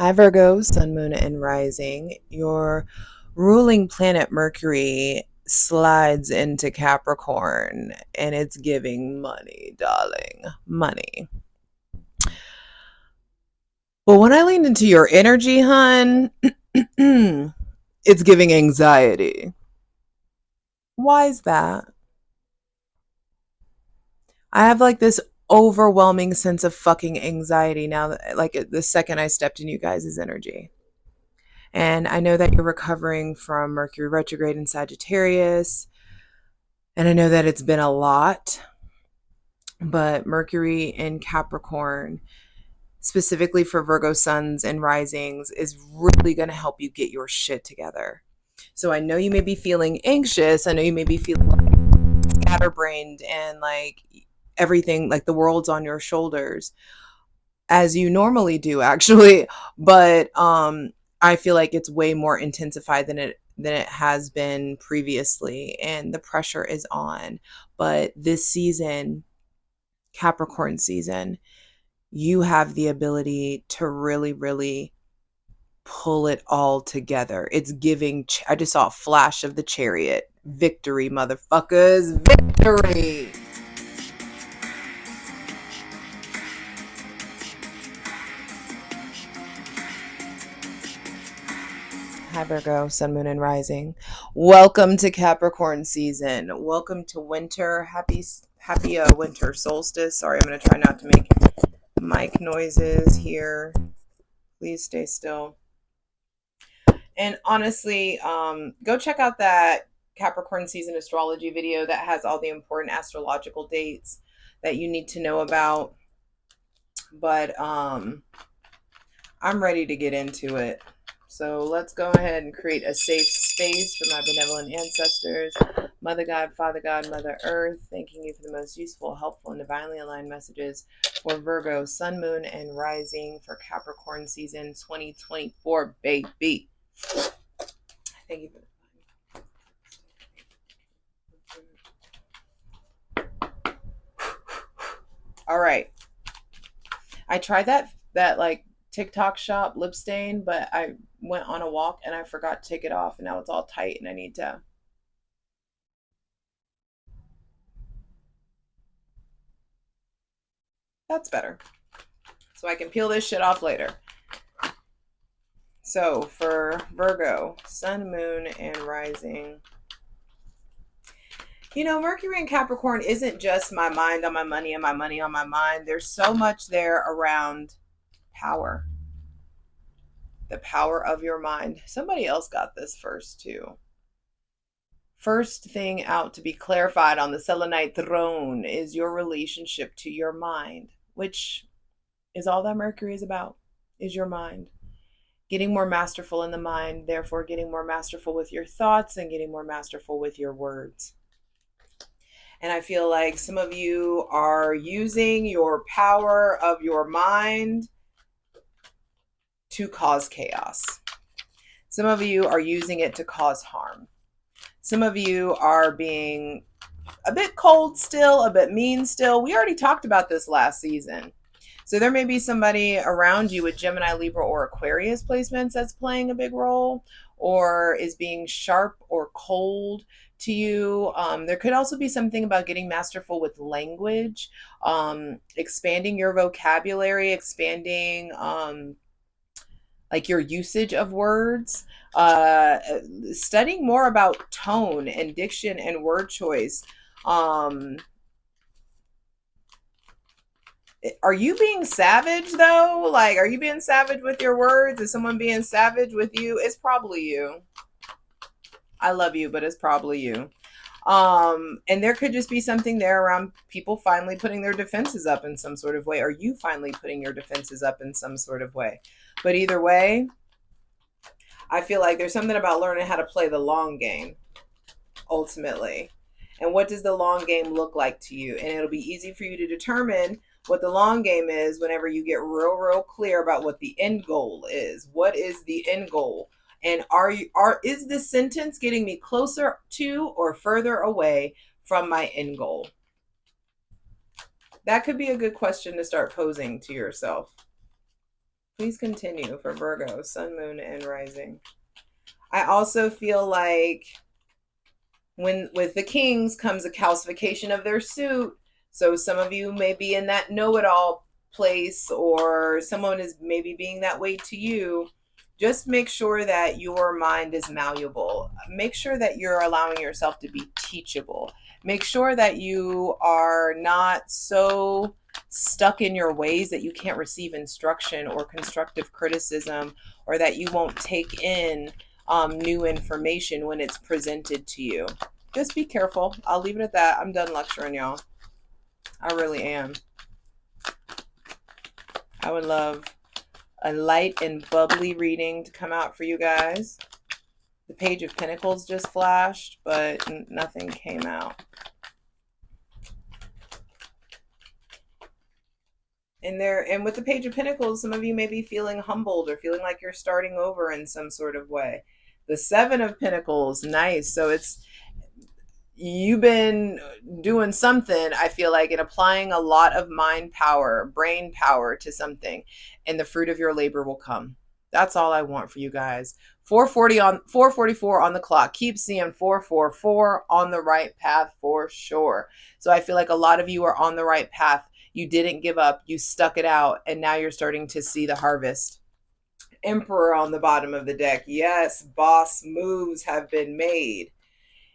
Hi, Virgo, Sun, Moon, and Rising. Your ruling planet Mercury slides into Capricorn and it's giving money, darling. Money. But when I lean into your energy, hun, it's giving anxiety. Why is that? I have like this overwhelming sense of fucking anxiety now that, like, the second I stepped in you guys' energy. And I know that you're recovering from Mercury retrograde in Sagittarius. And I know that it's been a lot, but Mercury in Capricorn, specifically for Virgo suns and risings, is really going to help you get your shit together. So I know you may be feeling anxious. I know you may be feeling like scatterbrained and like everything, like the world's on your shoulders, as you normally do, actually. But I feel like it's way more intensified than it has been previously, and the pressure is on. But this season, Capricorn season, you have the ability to really, really pull it all together. It's giving, I just saw a flash of the chariot. Victory, motherfuckers. Victory. Hi, Virgo, Sun, Moon, and Rising. Welcome to Capricorn season. Welcome to winter. Happy winter solstice. Sorry, I'm going to try not to make mic noises here. Please stay still. And honestly, go check out that Capricorn season astrology video that has all the important astrological dates that you need to know about. But I'm ready to get into it. So let's go ahead and create a safe space for my benevolent ancestors, Mother God, Father God, Mother Earth, thanking you for the most useful, helpful, and divinely aligned messages for Virgo, Sun, Moon, and Rising for Capricorn season 2024, baby. Thank you for all right. I tried that like TikTok shop lip stain, but I went on a walk and I forgot to take it off, and now it's all tight, and I need to. That's better. So I can peel this shit off later. So for Virgo, Sun, Moon, and Rising. You know, Mercury and Capricorn isn't just my mind on my money and my money on my mind. There's so much there around power, the power of your mind. Somebody else got this first, too. First thing out to be clarified on the Selenite throne is your relationship to your mind, which is all that Mercury is about, is your mind. Getting more masterful in the mind, therefore getting more masterful with your thoughts and getting more masterful with your words. And I feel like some of you are using your power of your mind to cause chaos. Some of you are using it to cause harm. Some of you are being a bit cold still, a bit mean still. We already talked about this last season. So there may be somebody around you with Gemini, Libra, or Aquarius placements that's playing a big role, or is being sharp or cold to you. There could also be something about getting masterful with language, expanding your vocabulary, expanding like your usage of words, studying more about tone and diction and word choice. Are you being savage though? Like, are you being savage with your words? Is someone being savage with you? It's probably you. I love you, but it's probably you. And there could just be something there around people finally putting their defenses up in some sort of way, or you finally putting your defenses up in some sort of way. But either way, I feel like there's something about learning how to play the long game, ultimately. And what does the long game look like to you? And it'll be easy for you to determine what the long game is whenever you get real clear about what the end goal is. What is the end goal? And is this sentence getting me closer to or further away from my end goal? That could be a good question to start posing to yourself. Please continue for Virgo, sun, moon, and rising. I also feel like when with the kings comes a calcification of their suit. So some of you may be in that know-it-all place, or someone is maybe being that way to you. Just make sure that your mind is malleable. Make sure that you're allowing yourself to be teachable. Make sure that you are not so stuck in your ways that you can't receive instruction or constructive criticism, or that you won't take in new information when it's presented to you. Just be careful. I'll leave it at that. I'm done lecturing y'all. I really am. I would love a light and bubbly reading to come out for you guys. The Page of Pentacles just flashed, but nothing came out. And with the Page of Pentacles, some of you may be feeling humbled or feeling like you're starting over in some sort of way. The Seven of Pentacles, nice. So you've been doing something, I feel like, and applying a lot of mind power, brain power to something, and the fruit of your labor will come. That's all I want for you guys. 444 on the clock. Keep seeing 444 on the right path for sure. So I feel like a lot of you are on the right path. You didn't give up. You stuck it out, and now you're starting to see the harvest. Emperor on the bottom of the deck. Yes, boss moves have been made.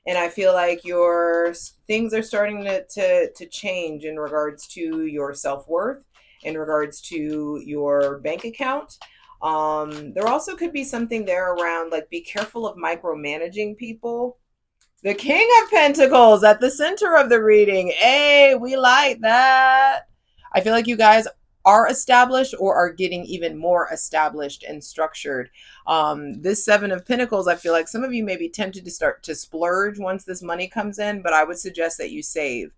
And I feel like your things are starting to change in regards to your self-worth, in regards to your bank account. There also could be something there around, like, be careful of micromanaging people. The King of Pentacles at the center of the reading. Hey, we like that. I feel like you guys are established or are getting even more established and structured. This Seven of Pentacles, I feel like some of you may be tempted to start to splurge once this money comes in, but I would suggest that you save.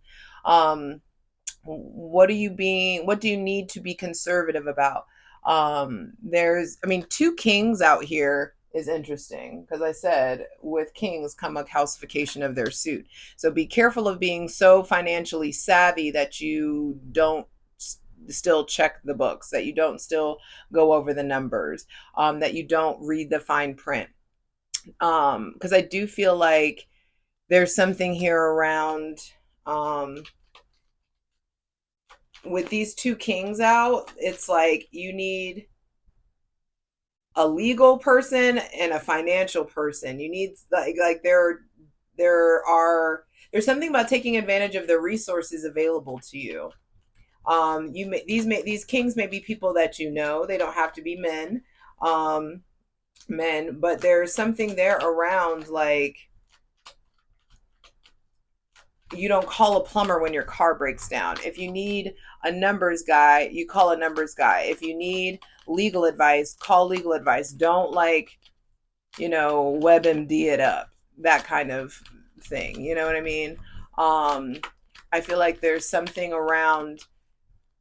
What do you need to be conservative about? Two kings out here is interesting, because I said with kings come a calcification of their suit. So be careful of being so financially savvy that you don't still check the books, that you don't still go over the numbers, that you don't read the fine print. Because I do feel like there's something here around with these two kings out. It's like you need a legal person and a financial person. You need there's something about taking advantage of the resources available to you. These kings may be people that you know. They don't have to be men, but there's something there around, like, you don't call a plumber when your car breaks down. If you need a numbers guy, you call a numbers guy. If you need legal advice, call legal advice. Don't, like, WebMD it up, that kind of thing. You know what I mean? I feel like there's something around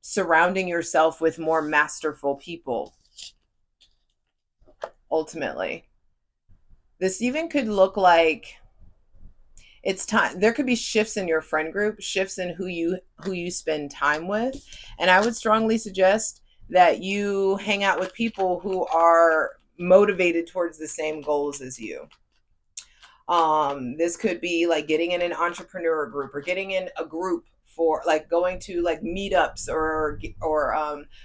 surrounding yourself with more masterful people. Ultimately, this even could look like it's time. There could be shifts in your friend group, shifts in who you spend time with. And I would strongly suggest that you hang out with people who are motivated towards the same goals as you. This could be like getting in an entrepreneur group, or getting in a group for, like, going to, like, meetups, or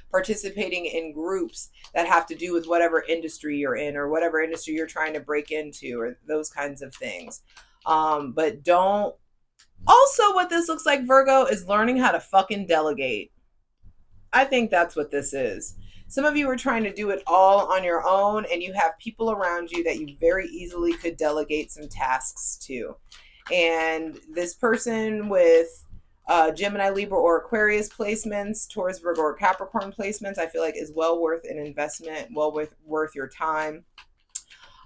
participating in groups that have to do with whatever industry you're in, or whatever industry you're trying to break into, or those kinds of things. But don't. Also, what this looks like, Virgo, is learning how to fucking delegate. I think that's what this is. Some of you are trying to do it all on your own, and you have people around you that you very easily could delegate some tasks to. And this person with Gemini, Libra, or Aquarius placements, Taurus, Virgo, or Capricorn placements, I feel like is well worth an investment, well worth your time.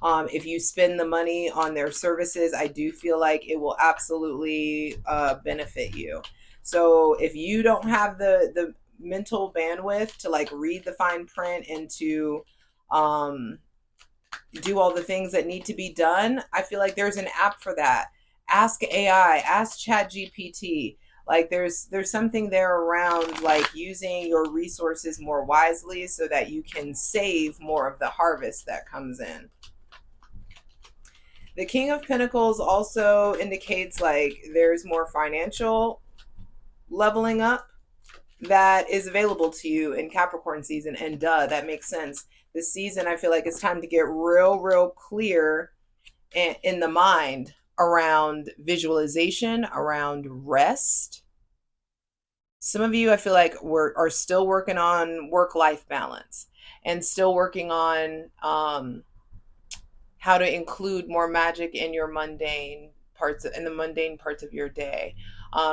If you spend the money on their services, I do feel like it will absolutely benefit you. So if you don't have the mental bandwidth to, like, read the fine print and to do all the things that need to be done, I feel like there's an app for that. Ask AI, ask ChatGPT. Like there's something there around like using your resources more wisely so that you can save more of the harvest that comes in. The King of Pentacles also indicates like there's more financial leveling up that is available to you in Capricorn season. And that makes sense. This season, I feel like it's time to get real clear in the mind around visualization, around rest. Some of you, I feel like, are still working on work-life balance and still working on how to include more magic in your in the mundane parts of your day.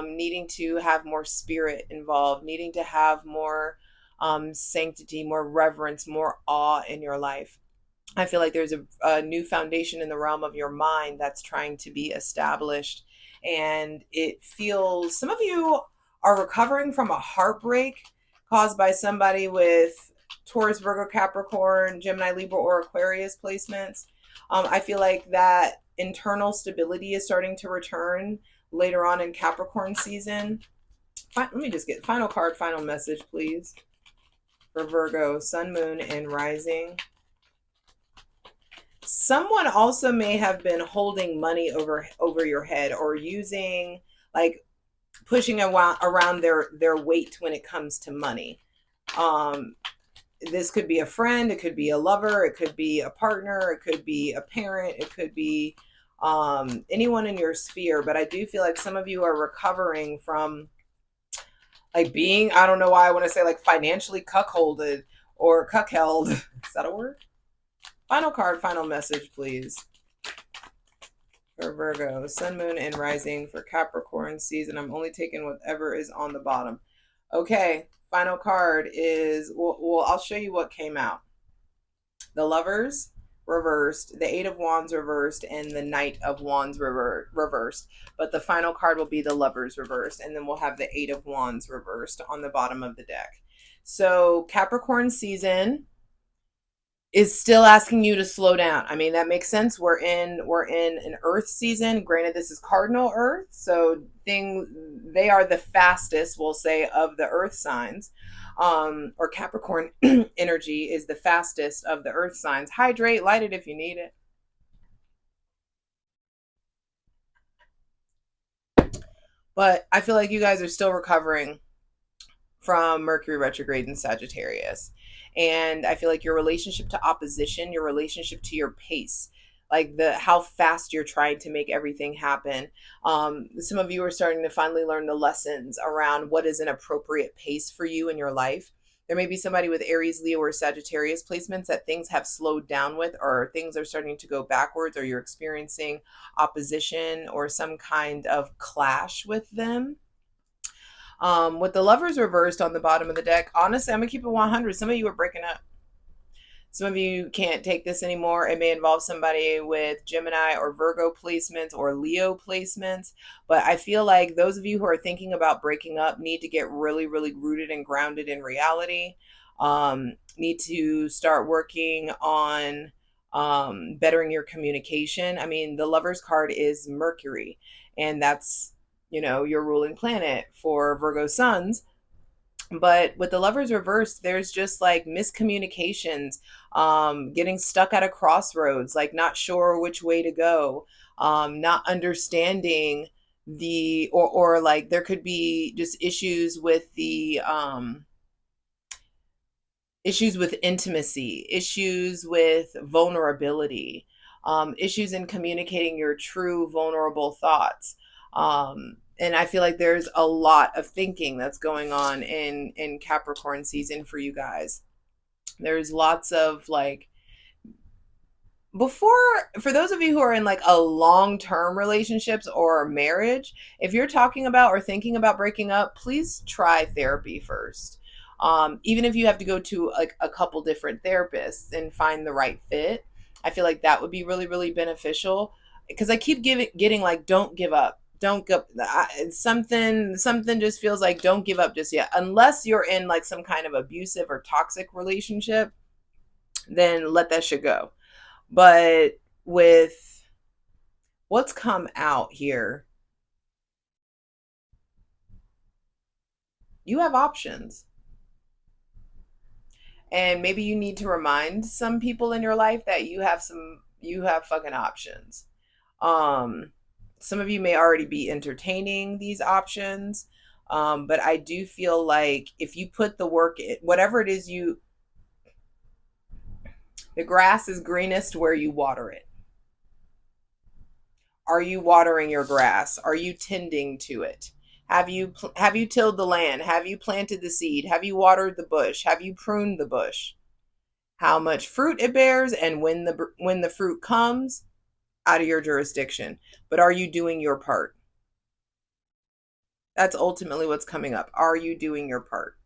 Needing to have more spirit involved, needing to have more sanctity, more reverence, more awe in your life. I feel like there's a new foundation in the realm of your mind that's trying to be established. And it feels, some of you are recovering from a heartbreak caused by somebody with Taurus, Virgo, Capricorn, Gemini, Libra, or Aquarius placements. I feel like that internal stability is starting to return later on in Capricorn season. Let me just get final card, final message, please, for Virgo, Sun, Moon, and Rising. Someone also may have been holding money over your head, or using, like, pushing around their weight when it comes to money. This could be a friend, it could be a lover, it could be a partner, it could be a parent, it could be anyone in your sphere. But I do feel like some of you are recovering from like being, I don't know why I want to say like financially cuckolded or cuckheld. Is that a word? Final card, final message, please, for Virgo, Sun, Moon, and Rising for Capricorn season. I'm only taking whatever is on the bottom. Okay, final card is, well, I'll show you what came out. The Lovers reversed, the Eight of Wands reversed, and the Knight of Wands reversed. But the final card will be the Lovers reversed, and then we'll have the Eight of Wands reversed on the bottom of the deck. So Capricorn season is still asking you to slow down. I mean, that makes sense. We're in an Earth season. Granted, this is cardinal Earth, so they are the fastest, we'll say, of the Earth signs. Or Capricorn energy is the fastest of the Earth signs. Hydrate, light it if you need it. But I feel like you guys are still recovering from Mercury retrograde in Sagittarius. And I feel like your relationship to opposition, your relationship to your pace, like how fast you're trying to make everything happen. Some of you are starting to finally learn the lessons around what is an appropriate pace for you in your life. There may be somebody with Aries, Leo, or Sagittarius placements that things have slowed down with, or things are starting to go backwards, or you're experiencing opposition or some kind of clash with them. With the Lovers reversed on the bottom of the deck, honestly, I'm gonna keep it 100. Some of you are breaking up. Some of you can't take this anymore. It may involve somebody with Gemini or Virgo placements or Leo placements. But I feel like those of you who are thinking about breaking up need to get really rooted and grounded in reality. Need to start working on bettering your communication. I mean, the Lovers card is Mercury, and that's, your ruling planet for Virgo suns. But with the Lovers reversed, there's just like miscommunications, getting stuck at a crossroads, like not sure which way to go, not understanding or like there could be just issues with issues with intimacy, issues with vulnerability, issues in communicating your true vulnerable thoughts. And I feel like there's a lot of thinking that's going on in Capricorn season for you guys. There's lots of like, for those of you who are in like a long-term relationships or marriage, if you're talking about or thinking about breaking up, please try therapy first. Even if you have to go to like a couple different therapists and find the right fit, I feel like that would be really beneficial, because I keep getting like, don't give up, don't go. Something just feels like don't give up just yet, unless you're in like some kind of abusive or toxic relationship. Then let that shit go. But with what's come out here, You have options. And maybe you need to remind some people in your life that you have fucking options. Um, some of you may already be entertaining these options. But I do feel like if you put the work in, whatever it is the grass is greenest where you water it. Are you watering your grass? Are you tending to it? Have you tilled the land? Have you planted the seed? Have you watered the bush? Have you pruned the bush? How much fruit it bears and when the fruit comes, out of your jurisdiction. But are you doing your part? That's ultimately what's coming up. Are you doing your part?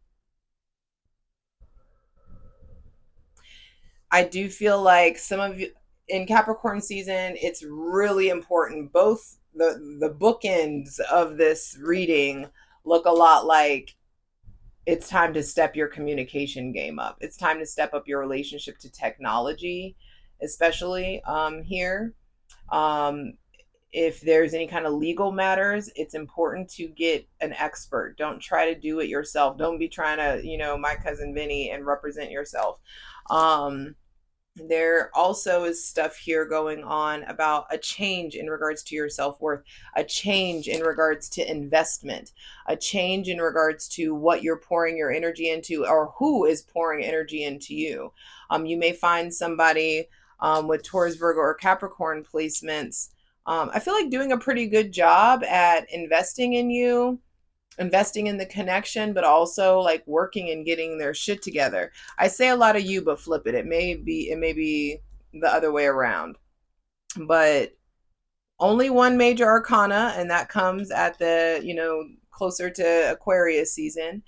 I do feel like some of you in Capricorn season, it's really important. Both the bookends of this reading look a lot like it's time to step your communication game up. It's time to step up your relationship to technology, especially here. Um, if there's any kind of legal matters, it's important to get an expert. Don't try to do it yourself. Don't be trying to, my cousin Vinny and represent yourself. Um, there also is stuff here going on about a change in regards to your self-worth, a change in regards to investment, a change in regards to what you're pouring your energy into or who is pouring energy into you. You may find somebody with Taurus, Virgo, or Capricorn placements. I feel like doing a pretty good job at investing in you, investing in the connection, but also like working and getting their shit together. I say a lot of you, but flip it. It may be the other way around. But only one major arcana, and that comes at the, closer to Aquarius season.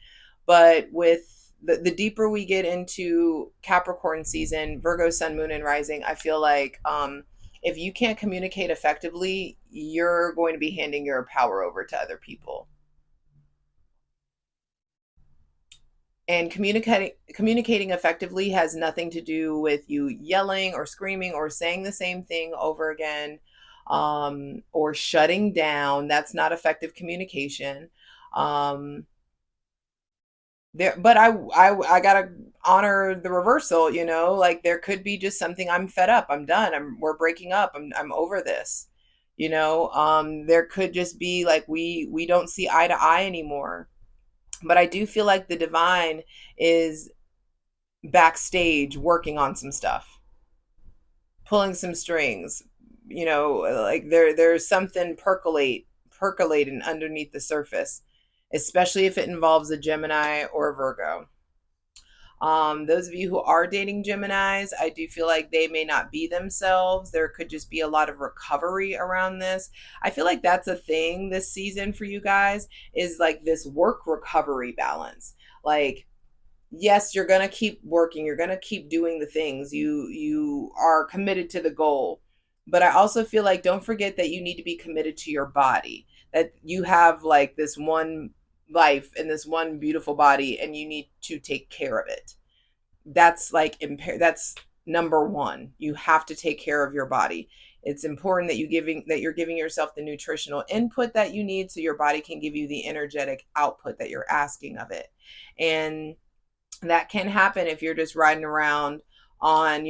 But with the deeper we get into Capricorn season, Virgo, Sun, Moon, and Rising, I feel like if you can't communicate effectively, you're going to be handing your power over to other people. And communicating effectively has nothing to do with you yelling or screaming or saying the same thing over again, or shutting down. That's not effective communication. um, but I gotta honor the reversal. Like there could be just something, I'm fed up, I'm done, we're breaking up, I'm over this. There could just be like we don't see eye to eye anymore. But I do feel like the divine is backstage working on some stuff, pulling some strings. Like there's something percolating underneath the surface, especially if it involves a Gemini or a Virgo. Those of you who are dating Geminis, I do feel like they may not be themselves. There could just be a lot of recovery around this. I feel like that's a thing this season for you guys, is like this work recovery balance. Like, yes, you're going to keep working, you're going to keep doing the things, you are committed to the goal. But I also feel like don't forget that you need to be committed to your body, that you have like this one life and this one beautiful body, and you need to take care of it. That's like that's number one. You have to take care of your body. It's important that you're giving yourself the nutritional input that you need so your body can give you the energetic output that you're asking of it. And that can happen if you're just riding around on,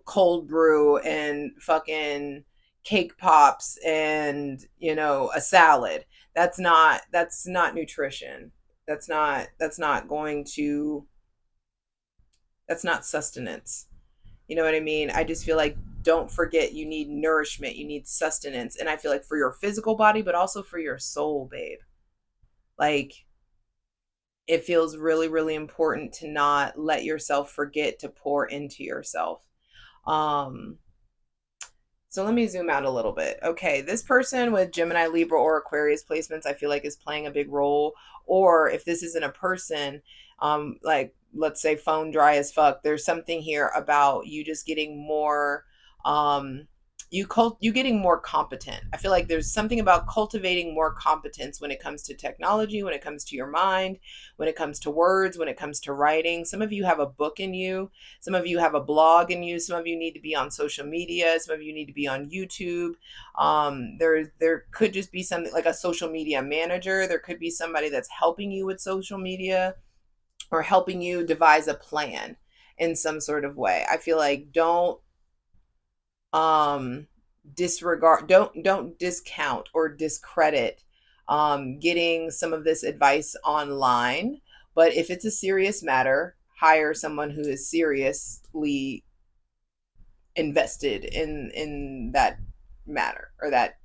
cold brew and fucking cake pops and, a salad. That's not nutrition. That's not sustenance. You know what I mean? I just feel like don't forget you need nourishment, you need sustenance. And I feel like for your physical body, but also for your soul, babe. Like it feels really, really important to not let yourself forget to pour into yourself. Um, so let me zoom out a little bit. Okay, this person with Gemini, Libra, or Aquarius placements, I feel like is playing a big role. Or if this isn't a person, like let's say phone dry as fuck, there's something here about you just getting more, um, you getting more competent. I feel like there's something about cultivating more competence when it comes to technology, when it comes to your mind, when it comes to words, when it comes to writing. Some of you have a book in you, some of you have a blog in you, some of you need to be on social media, some of you need to be on YouTube. There could just be something like a social media manager. There could be somebody that's helping you with social media or helping you devise a plan in some sort of way. I feel like don't disregard, don't discount or discredit getting some of this advice online. But if it's a serious matter, hire someone who is seriously invested in that matter or that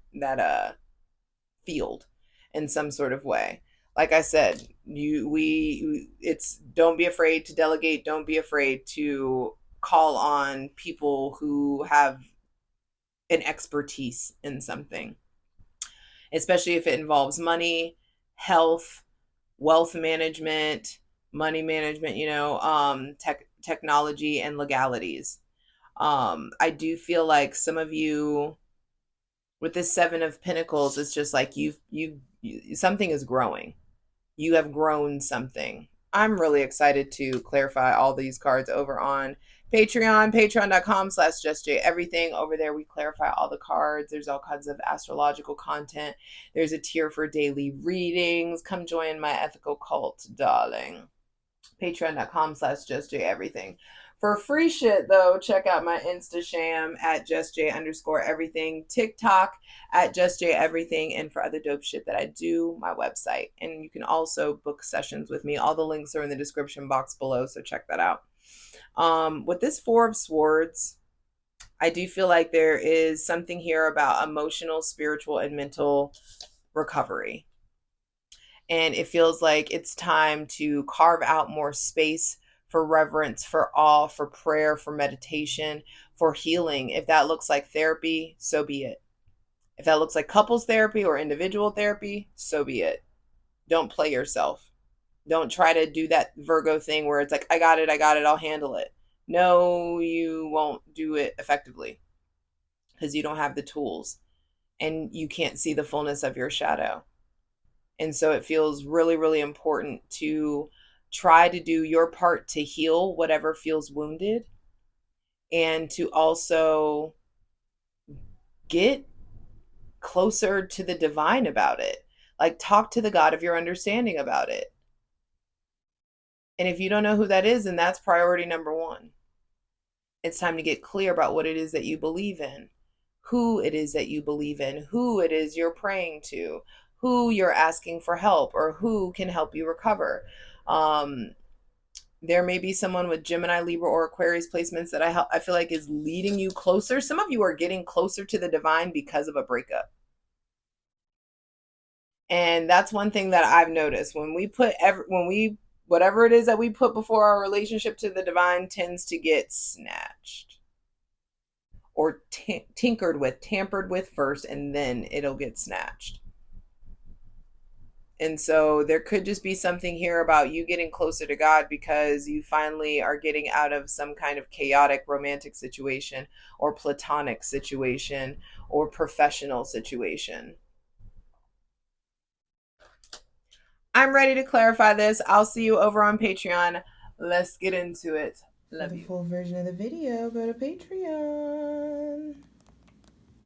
field in some sort of way. Like I said, it's don't be afraid to delegate, don't be afraid to call on people who have an expertise in something, especially if it involves money, health, wealth management, money management, technology and legalities. I do feel like some of you with this Seven of Pentacles, it's just like you something is growing. You have grown something. I'm really excited to clarify all these cards over on Patreon, patreon.com/JustJEverything. Over there, we clarify all the cards. There's all kinds of astrological content. There's a tier for daily readings. Come join my ethical cult, darling. Patreon.com/JustJEverything. For free shit, though, check out my Instasham at JustJ_everything, TikTok at JustJEverything, and for other dope shit that I do, my website. And you can also book sessions with me. All the links are in the description box below, so check that out. With this Four of Swords, I do feel like there is something here about emotional, spiritual, and mental recovery. And it feels like it's time to carve out more space for reverence, for awe, for prayer, for meditation, for healing. If that looks like therapy, so be it. If that looks like couples therapy or individual therapy, so be it. Don't play yourself. Don't try to do that Virgo thing where it's like, I got it, I'll handle it. No, you won't do it effectively because you don't have the tools and you can't see the fullness of your shadow. And so it feels really, really important to try to do your part to heal whatever feels wounded and to also get closer to the divine about it. Like, talk to the God of your understanding about it. And if you don't know who that is, then that's priority number one. It's time to get clear about what it is that you believe in, who it is that you believe in, who it is you're praying to, who you're asking for help, or who can help you recover. There may be someone with Gemini, Libra, or Aquarius placements that I feel like is leading you closer. Some of you are getting closer to the divine because of a breakup. And that's one thing that I've noticed. When we whatever it is that we put before our relationship to the divine tends to get snatched or tinkered with, tampered with first, and then it'll get snatched. And so there could just be something here about you getting closer to God because you finally are getting out of some kind of chaotic romantic situation or platonic situation or professional situation. I'm ready to clarify this. I'll see you over on Patreon. Let's get into it. Love you. For the full version of the video, go to Patreon.